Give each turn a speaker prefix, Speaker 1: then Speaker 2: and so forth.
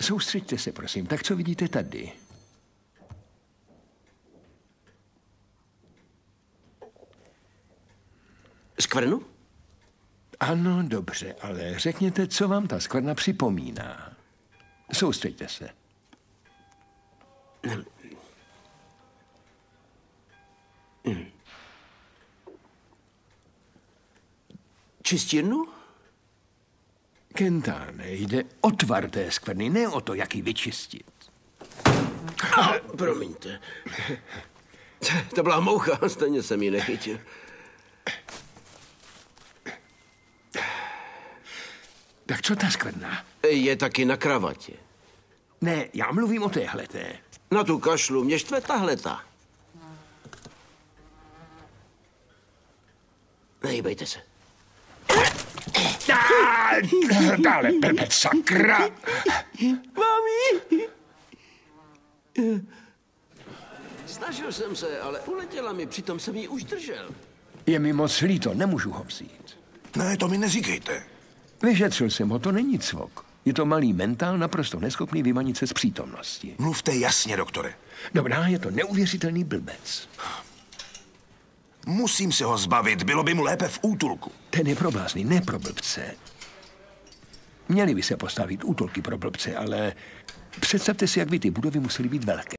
Speaker 1: Soustřeďte se, prosím. Tak co vidíte tady?
Speaker 2: Skvrnu?
Speaker 1: Ano, dobře, ale řekněte, co vám ta skvrna připomíná. Soustřeďte se.
Speaker 2: Čistírnu?
Speaker 1: Kentáne, jde o tvar té skvrny, ne o to, jak ji vyčistit.
Speaker 2: Promiňte. To byla moucha, stejně jsem ji nechytil.
Speaker 1: Tak co ta skvrna?
Speaker 2: Je taky na kravatě.
Speaker 1: Ne, já mluvím o téhleté.
Speaker 2: Na tu kašlu, mě štve tahleta. Nehýbejte se.
Speaker 1: Dále, blbec, sakra!
Speaker 2: Mami! Snažil jsem se, ale uletěla mi, přitom jsem ji už držel.
Speaker 1: Je mi moc líto, nemůžu ho vzít.
Speaker 3: Ne, to mi neříkejte.
Speaker 1: Vyšetřil jsem ho, to není cvok. Je to malý mentál, naprosto neschopný vymanit se z přítomnosti.
Speaker 3: Mluvte jasně, doktore.
Speaker 1: Dobrá, je to neuvěřitelný blbec.
Speaker 3: Musím se ho zbavit, bylo by mu lépe v útulku.
Speaker 1: Ten je pro blázny, ne pro blbce. Měli by se postavit útulky pro blbce, ale představte si, jak by ty budovy musely být velké.